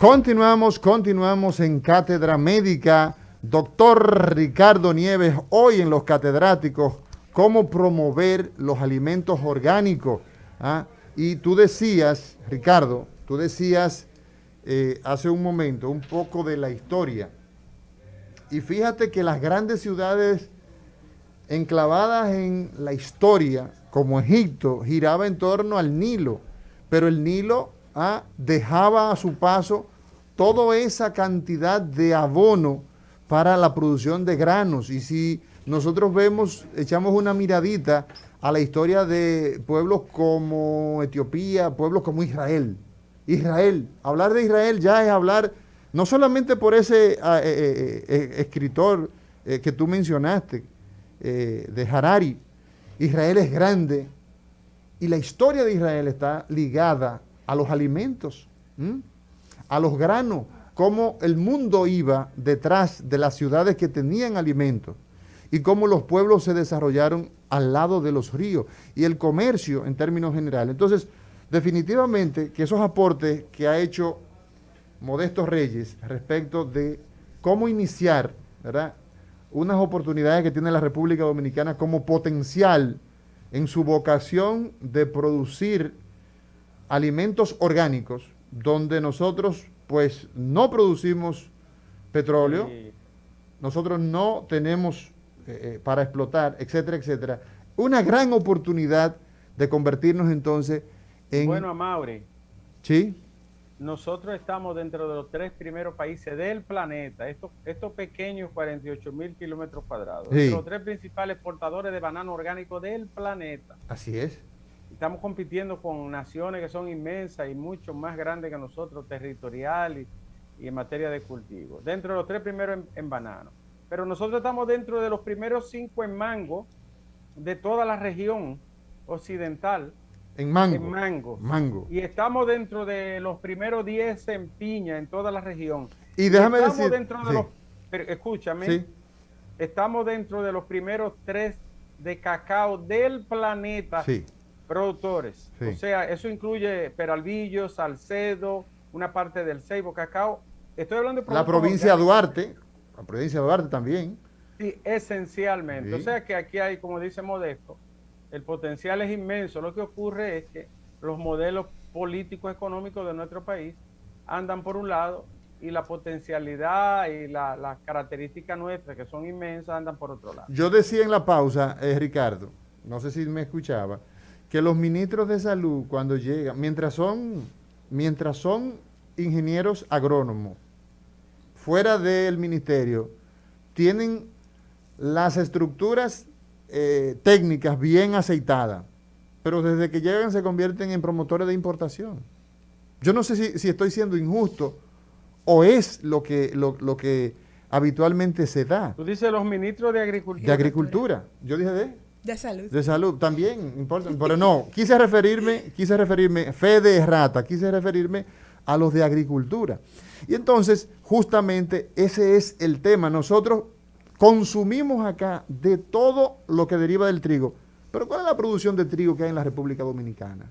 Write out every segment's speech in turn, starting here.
Continuamos en Cátedra Médica. Doctor Ricardo Nieves, hoy en Los Catedráticos, cómo promover los alimentos orgánicos. ¿Ah? Y tú decías, Ricardo, hace un momento un poco de la historia. Y fíjate que las grandes ciudades enclavadas en la historia, como Egipto, giraba en torno al Nilo, pero el Nilo dejaba a su paso toda esa cantidad de abono para la producción de granos. Y si nosotros echamos una miradita a la historia de pueblos como Etiopía, pueblos como Israel. Hablar de Israel ya es hablar, no solamente por ese escritor que tú mencionaste, de Harari. Israel es grande y la historia de Israel está ligada a los alimentos, a los granos, cómo el mundo iba detrás de las ciudades que tenían alimentos y cómo los pueblos se desarrollaron al lado de los ríos y el comercio en términos generales. Entonces, definitivamente que esos aportes que ha hecho Modesto Reyes respecto de cómo iniciar, ¿verdad?, unas oportunidades que tiene la República Dominicana como potencial en su vocación de producir alimentos orgánicos, donde nosotros pues no producimos petróleo, nosotros no tenemos para explotar, etcétera, etcétera. Una gran oportunidad de convertirnos entonces en... Bueno, Amaury, ¿sí?, nosotros estamos dentro de los 3 primeros países del planeta, estos pequeños 48.000 kilómetros cuadrados, sí, entre los 3 principales exportadores de banano orgánico del planeta. Así es. Estamos compitiendo con naciones que son inmensas y mucho más grandes que nosotros, territorial y en materia de cultivo. Dentro de los 3 primeros en banano. Pero nosotros estamos dentro de los primeros 5 en mango de toda la región occidental. En mango. En mango. Mango. Y estamos dentro de los primeros 10 en piña en toda la región. Y déjame estamos decir... dentro de sí, los... Pero escúchame. sí, Estamos dentro de los primeros 3 de cacao del planeta. Sí. Productores. Sí. O sea, eso incluye Peralvillo, Salcedo, una parte del Ceibo, cacao. Estoy hablando de la provincia de Duarte, la provincia de Duarte también. Sí, esencialmente. Sí. O sea que aquí hay, como dice Modesto, el potencial es inmenso. Lo que ocurre es que los modelos políticos económicos de nuestro país andan por un lado y la potencialidad y las características nuestras, que son inmensas, andan por otro lado. Yo decía en la pausa, Ricardo, no sé si me escuchaba, que los ministros de salud cuando llegan, mientras son ingenieros agrónomos, fuera del ministerio, tienen las estructuras técnicas bien aceitadas, pero desde que llegan se convierten en promotores de importación. Yo no sé si estoy siendo injusto o es lo que habitualmente se da. Tú dices los ministros de Agricultura. De Agricultura. Yo dije de salud. De salud, también importa, pero no, quise referirme, fe de rata, quise referirme a los de Agricultura. Y entonces, justamente, ese es el tema. Nosotros consumimos acá de todo lo que deriva del trigo. Pero ¿cuál es la producción de trigo que hay en la República Dominicana?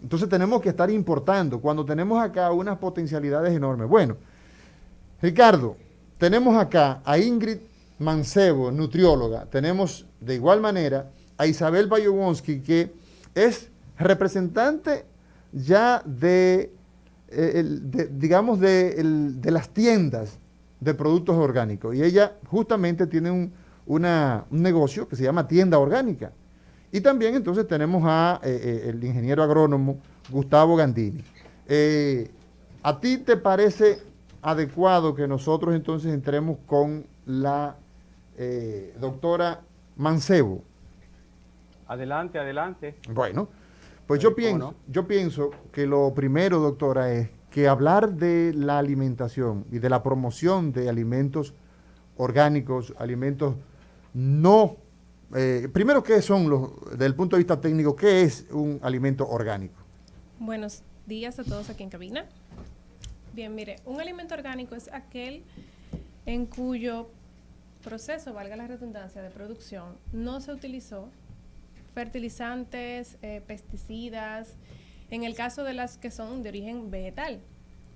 Entonces tenemos que estar importando cuando tenemos acá unas potencialidades enormes. Bueno, Ricardo, tenemos acá a Ingrid Mancebo, nutrióloga. Tenemos de igual manera a Isabel Bayowonsky, que es representante ya de las tiendas de productos orgánicos. Y ella justamente tiene un negocio que se llama Tienda Orgánica. Y también entonces tenemos a el ingeniero agrónomo Gustavo Gandini. ¿A ti te parece adecuado que nosotros entonces entremos con la doctora Mancebo? Adelante, adelante. Bueno, pues yo pienso que lo primero, doctora, es que hablar de la alimentación y de la promoción de alimentos orgánicos, alimentos no... primero, ¿qué son desde el punto de vista técnico, qué es un alimento orgánico? Buenos días a todos aquí en cabina. Bien, mire, un alimento orgánico es aquel en cuyo proceso, valga la redundancia, de producción, no se utilizó fertilizantes, pesticidas, en el caso de las que son de origen vegetal,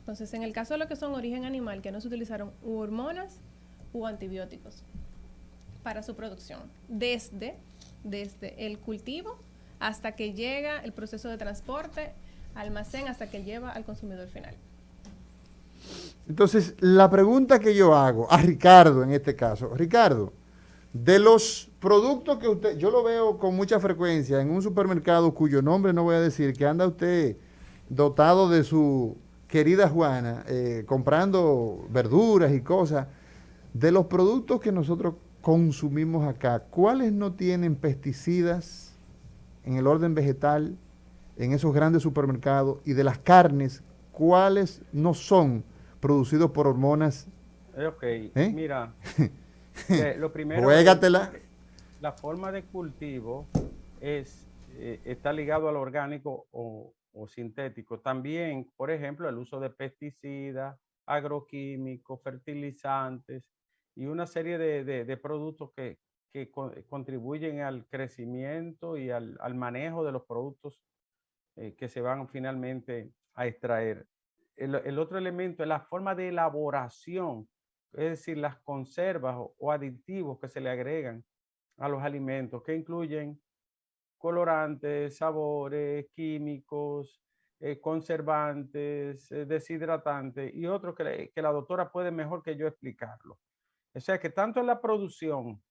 Entonces, en el caso de lo que son origen animal, que no se utilizaron u hormonas u antibióticos para su producción, desde el cultivo hasta que llega el proceso de transporte, almacén, hasta que lleva al consumidor final. Entonces, la pregunta que yo hago a Ricardo en este caso, Ricardo, de los productos que usted, yo lo veo con mucha frecuencia en un supermercado cuyo nombre no voy a decir, que anda usted dotado de su querida Juana, comprando verduras y cosas, de los productos que nosotros consumimos acá, ¿cuáles no tienen pesticidas en el orden vegetal, en esos grandes supermercados? Y de las carnes, ¿cuáles no son producidos por hormonas? Ok, mira, lo primero Juégatela. la forma de cultivo está ligado al orgánico o sintético. También, por ejemplo, el uso de pesticidas, agroquímicos, fertilizantes y una serie de productos que contribuyen al crecimiento y al manejo de los productos que se van finalmente a extraer. El otro elemento es la forma de elaboración, es decir, las conservas o aditivos que se le agregan a los alimentos, que incluyen colorantes, sabores, químicos, conservantes, deshidratantes y otros que la doctora puede mejor que yo explicarlo. O sea que tanto en la producción,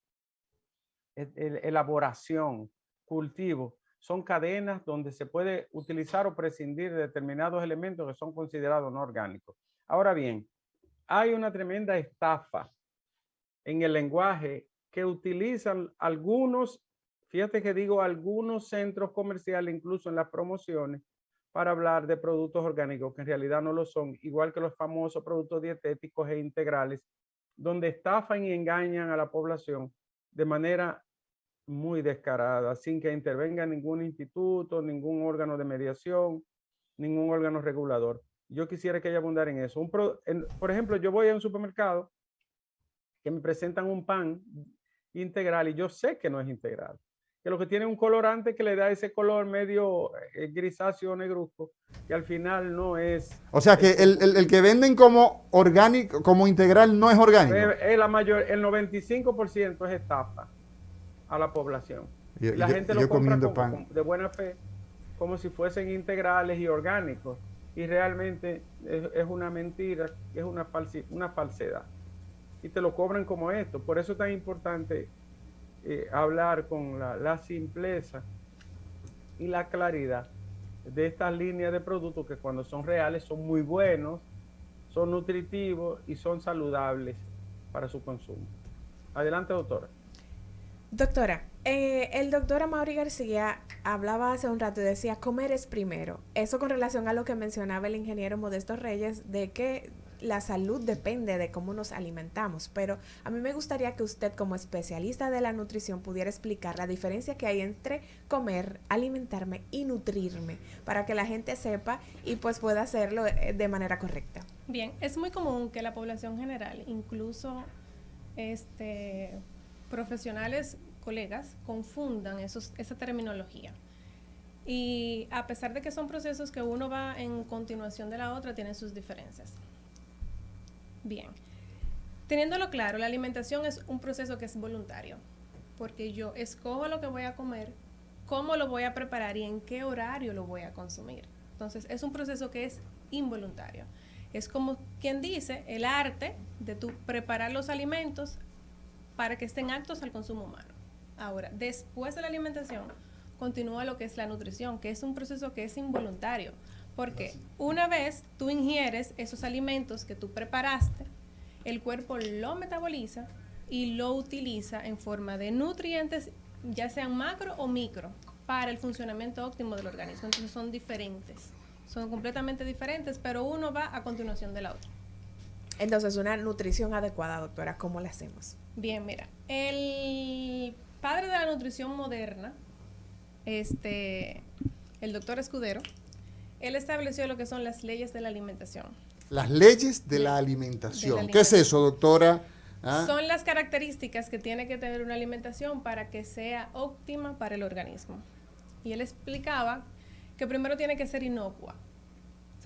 elaboración, cultivo, son cadenas donde se puede utilizar o prescindir de determinados elementos que son considerados no orgánicos. Ahora bien, hay una tremenda estafa en el lenguaje que utilizan algunos, fíjate que digo algunos centros comerciales, incluso en las promociones, para hablar de productos orgánicos que en realidad no lo son, igual que los famosos productos dietéticos e integrales, donde estafan y engañan a la población de manera muy descarada, sin que intervenga ningún instituto, ningún órgano de mediación, ningún órgano regulador. Yo quisiera que ella abundara en eso. Por ejemplo, yo voy a un supermercado que me presentan un pan integral y yo sé que no es integral, que lo que tiene un colorante que le da ese color medio grisáceo o negruzco, que al final no es. O sea que el que venden como orgánico, como integral, no es orgánico. El 95% es estafa a la población. Y la gente lo compra de buena fe, como si fuesen integrales y orgánicos. Y realmente es una mentira, es una falsedad. Y te lo cobran como esto. Por eso es tan importante hablar con la simpleza y la claridad de estas líneas de productos que cuando son reales son muy buenos, son nutritivos y son saludables para su consumo. Adelante, doctora. Doctora, el doctor Amaury García hablaba hace un rato y decía comer es primero. Eso con relación a lo que mencionaba el ingeniero Modesto Reyes de que la salud depende de cómo nos alimentamos, pero a mí me gustaría que usted como especialista de la nutrición pudiera explicar la diferencia que hay entre comer, alimentarme y nutrirme para que la gente sepa y pues pueda hacerlo de manera correcta. Bien, es muy común que la población general, incluso profesionales, colegas, confundan esa terminología. Y a pesar de que son procesos que uno va en continuación de la otra, tienen sus diferencias. Bien, teniéndolo claro, la alimentación es un proceso que es voluntario, porque yo escojo lo que voy a comer, cómo lo voy a preparar y en qué horario lo voy a consumir. Entonces, es un proceso que es involuntario. Es como quien dice, el arte de tú preparar los alimentos para que estén aptos al consumo humano. Ahora, después de la alimentación, continúa lo que es la nutrición, que es un proceso que es involuntario, porque una vez tú ingieres esos alimentos que tú preparaste, el cuerpo lo metaboliza y lo utiliza en forma de nutrientes, ya sean macro o micro, para el funcionamiento óptimo del organismo. Entonces son diferentes, son completamente diferentes, pero uno va a continuación de la otra. Entonces, una nutrición adecuada, doctora, ¿cómo la hacemos? Bien, mira, el padre de la nutrición moderna, el doctor Escudero, él estableció lo que son las leyes de la alimentación. Las leyes de la alimentación. ¿Qué es eso, doctora? Son las características que tiene que tener una alimentación para que sea óptima para el organismo. Y él explicaba que primero tiene que ser inocua.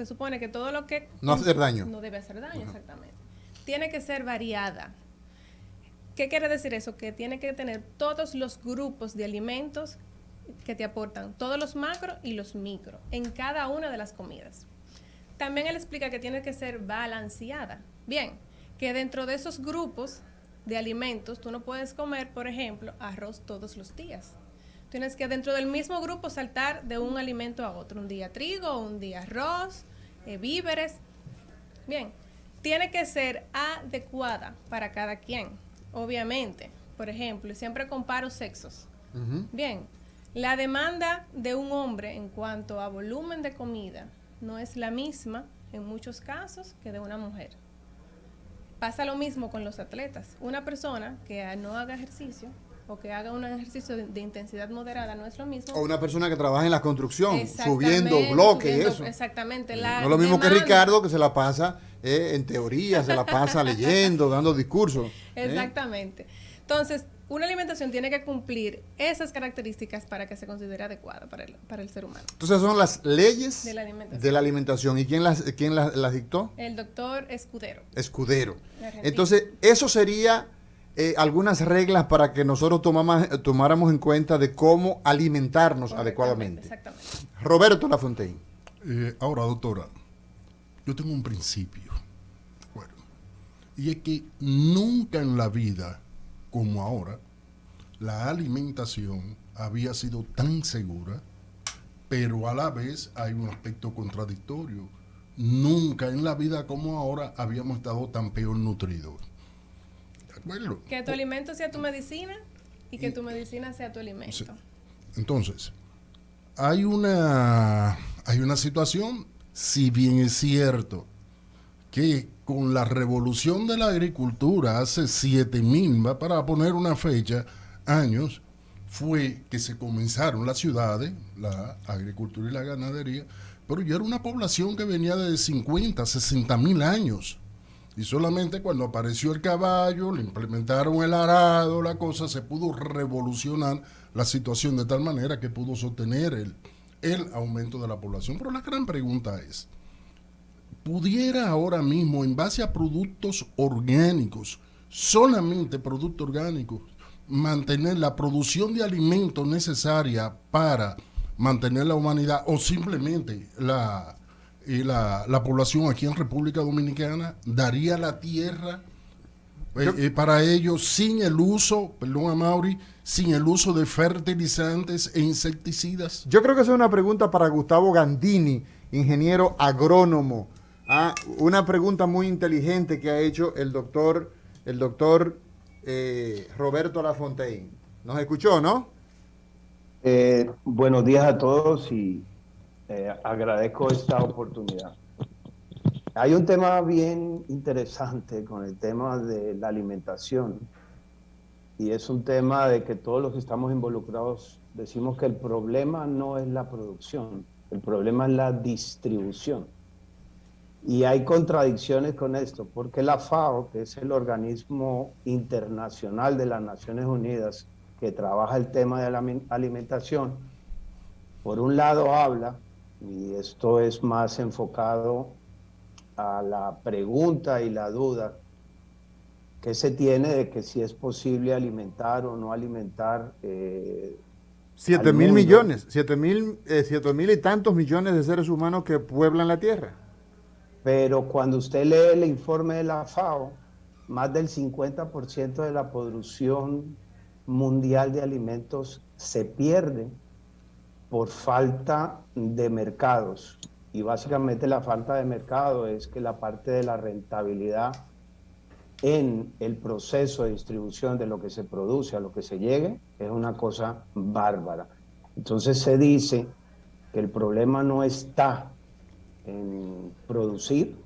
se supone que todo lo que... No hacer daño. No debe hacer daño, exactamente. Tiene que ser variada. ¿Qué quiere decir eso? Que tiene que tener todos los grupos de alimentos que te aportan, todos los macro y los micro, en cada una de las comidas. También él explica que tiene que ser balanceada. Bien, que dentro de esos grupos de alimentos tú no puedes comer, por ejemplo, arroz todos los días. Tienes que dentro del mismo grupo saltar de un alimento a otro. Un día trigo, un día arroz, víveres. Bien, tiene que ser adecuada para cada quien, obviamente. Por ejemplo, y siempre comparo sexos. Bien, la demanda de un hombre en cuanto a volumen de comida no es la misma en muchos casos que de una mujer. Pasa lo mismo con los atletas. Una persona que no haga ejercicio o que haga un ejercicio de intensidad moderada no es lo mismo. O una persona que trabaja en la construcción, subiendo bloques y eso. Exactamente. No es lo mismo que Ricardo, que se la pasa en teoría, se la pasa leyendo, dando discursos. Exactamente. Entonces, una alimentación tiene que cumplir esas características para que se considere adecuada para el ser humano. Entonces son las leyes de la alimentación. ¿Y quién las dictó? El doctor Escudero. Escudero. Entonces, eso sería algunas reglas para que nosotros tomáramos en cuenta de cómo alimentarnos adecuadamente. Exactamente. Roberto Lafontaine. Ahora, doctora, yo tengo un principio. Bueno, y es que nunca en la vida como ahora, la alimentación había sido tan segura, pero a la vez hay un aspecto contradictorio. Nunca en la vida como ahora habíamos estado tan peor nutridos. ¿De acuerdo? Que tu alimento sea tu medicina y que tu medicina sea tu alimento. Sí. Entonces, hay una situación, si bien es cierto que con la revolución de la agricultura hace 7.000, para poner una fecha, años, fue que se comenzaron las ciudades, la agricultura y la ganadería, pero ya era una población que venía de 50, 60.000 años. Y solamente cuando apareció el caballo, le implementaron el arado, la cosa, se pudo revolucionar la situación de tal manera que pudo sostener el aumento de la población. Pero la gran pregunta es, ¿pudiera ahora mismo, en base a productos orgánicos, solamente productos orgánicos, mantener la producción de alimentos necesaria para mantener la humanidad, o simplemente la población aquí en República Dominicana daría la tierra para ellos sin el uso, perdón a Mauri, sin el uso de fertilizantes e insecticidas? Yo creo que esa es una pregunta para Gustavo Gandini, ingeniero agrónomo. Una pregunta muy inteligente que ha hecho el doctor Roberto Lafontaine. ¿Nos escuchó, no? Buenos días a todos y agradezco esta oportunidad. Hay un tema bien interesante con el tema de la alimentación, y es un tema de que todos los que estamos involucrados decimos que el problema no es la producción, el problema es la distribución. Y hay contradicciones con esto, porque la FAO, que es el organismo internacional de las Naciones Unidas que trabaja el tema de la alimentación, por un lado habla, y esto es más enfocado a la pregunta y la duda que se tiene de que si es posible alimentar o no alimentar 7.000 millones, 7.000 y tantos millones de seres humanos que pueblan la Tierra. Pero cuando usted lee el informe de la FAO, más del 50% de la producción mundial de alimentos se pierde por falta de mercados. Y básicamente la falta de mercado es que la parte de la rentabilidad en el proceso de distribución de lo que se produce a lo que se llegue es una cosa bárbara. Entonces se dice que el problema no está en producir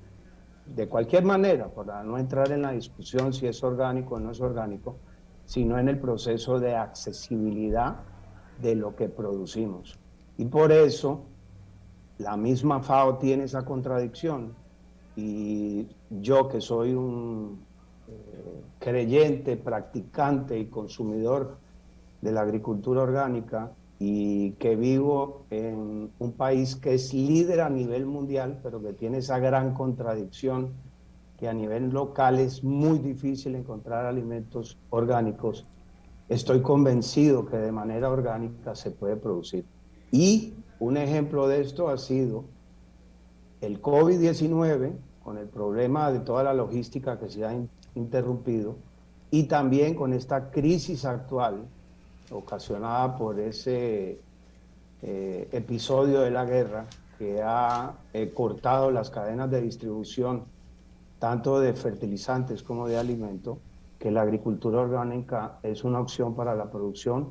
de cualquier manera, para no entrar en la discusión si es orgánico o no es orgánico, sino en el proceso de accesibilidad de lo que producimos. Y por eso la misma FAO tiene esa contradicción, y yo, que soy un creyente, practicante y consumidor de la agricultura orgánica, y que vivo en un país que es líder a nivel mundial, pero que tiene esa gran contradicción que a nivel local es muy difícil encontrar alimentos orgánicos, estoy convencido que de manera orgánica se puede producir. Y un ejemplo de esto ha sido el COVID-19, con el problema de toda la logística que se ha interrumpido, y también con esta crisis actual ocasionada por ese episodio de la guerra que ha cortado las cadenas de distribución tanto de fertilizantes como de alimento, que la agricultura orgánica es una opción para la producción,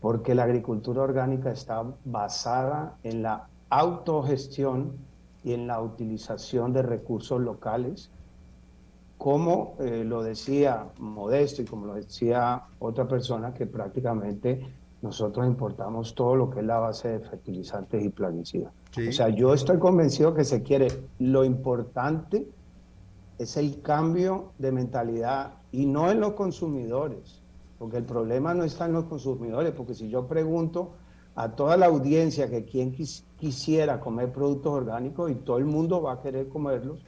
porque la agricultura orgánica está basada en la autogestión y en la utilización de recursos locales, como lo decía Modesto y como lo decía otra persona, que prácticamente nosotros importamos todo lo que es la base de fertilizantes y plaguicidas. Sí. O sea, yo estoy convencido que se quiere. Lo importante es el cambio de mentalidad y no en los consumidores, porque el problema no está en los consumidores, porque si yo pregunto a toda la audiencia que quien quisiera comer productos orgánicos, y todo el mundo va a querer comerlos,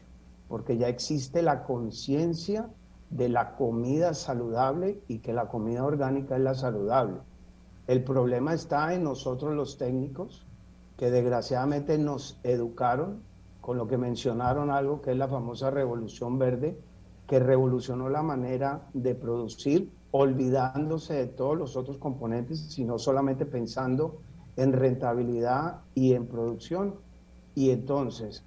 porque ya existe la conciencia de la comida saludable y que la comida orgánica es la saludable. El problema está en nosotros los técnicos, que desgraciadamente nos educaron con lo que mencionaron, algo que es la famosa revolución verde, que revolucionó la manera de producir, olvidándose de todos los otros componentes, sino solamente pensando en rentabilidad y en producción. Y entonces,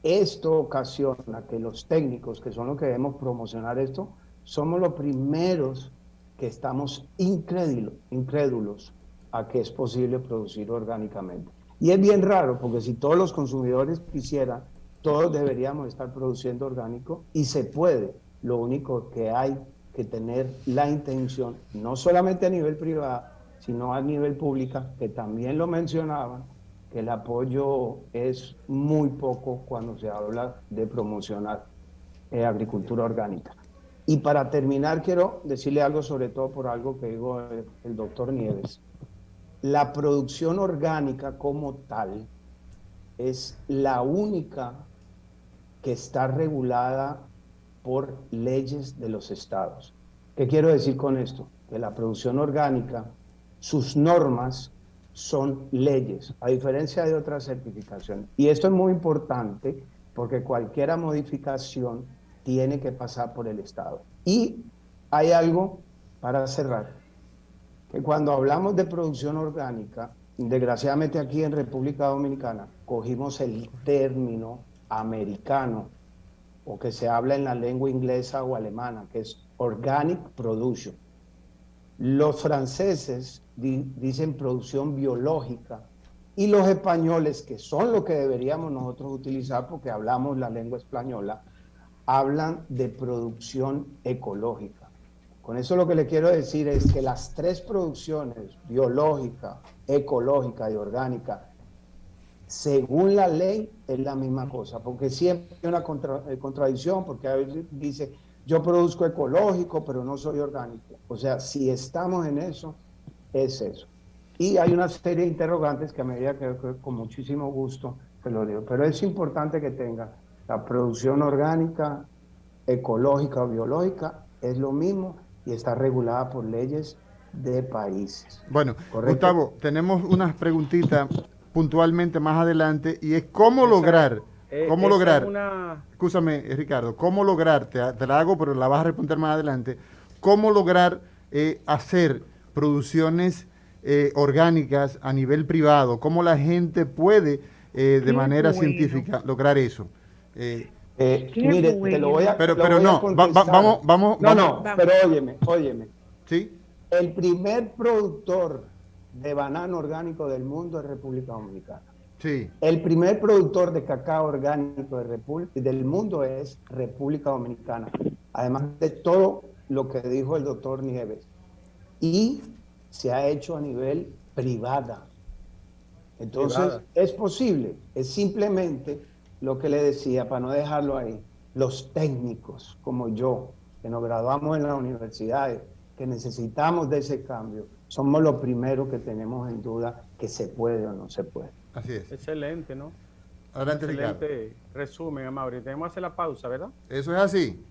esto ocasiona que los técnicos, que son los que debemos promocionar esto, somos los primeros que estamos incrédulos a que es posible producir orgánicamente. Y es bien raro, porque si todos los consumidores quisieran, todos deberíamos estar produciendo orgánico, y se puede. Lo único que hay que tener la intención, no solamente a nivel privado, sino a nivel público, que también lo mencionaban, que el apoyo es muy poco cuando se habla de promocionar agricultura orgánica. Y para terminar, quiero decirle algo, sobre todo por algo que dijo el doctor Nieves. La producción orgánica como tal es la única que está regulada por leyes de los estados. ¿Qué quiero decir con esto? Que la producción orgánica, sus normas son leyes, a diferencia de otras certificaciones. Y esto es muy importante porque cualquier modificación tiene que pasar por el estado. Y hay algo para cerrar, que cuando hablamos de producción orgánica, desgraciadamente aquí en República Dominicana, cogimos el término americano, o que se habla en la lengua inglesa o alemana, que es organic production. Los franceses dicen producción biológica, y los españoles, que son lo que deberíamos nosotros utilizar porque hablamos la lengua española, hablan de producción ecológica. Con eso lo que le quiero decir es que las tres producciones, biológica, ecológica y orgánica, según la ley es la misma cosa, porque siempre hay una contradicción, porque a veces dice, yo produzco ecológico, pero no soy orgánico. O sea, si estamos en eso, es eso. Y hay una serie de interrogantes que a medida que con muchísimo gusto te lo digo, pero es importante que tenga la producción orgánica, ecológica o biológica, es lo mismo y está regulada por leyes de países. Bueno, ¿correcto? Gustavo, tenemos unas preguntitas puntualmente más adelante, y es cómo lograr, escúchame Ricardo, cómo lograr, te la hago pero la vas a responder más adelante, cómo lograr hacer producciones orgánicas a nivel privado, cómo la gente puede de manera científica lograr eso. Mire, te lo voy a pero voy no, a contestar. vamos. Pero óyeme. ¿Sí? El primer productor de banano orgánico del mundo es República Dominicana. Sí. El primer productor de cacao orgánico del mundo es República Dominicana, además de todo lo que dijo el doctor Nieves. Y se ha hecho a nivel privada. Entonces, es posible, es simplemente lo que le decía, para no dejarlo ahí, los técnicos como yo, que nos graduamos en las universidades, que necesitamos de ese cambio, somos lo primero que tenemos en duda que se puede o no se puede. Así es. Excelente, ¿no? Adelante, Ricardo. Excelente resumen, Amaury. Tenemos que hacer la pausa, ¿verdad? Eso es así.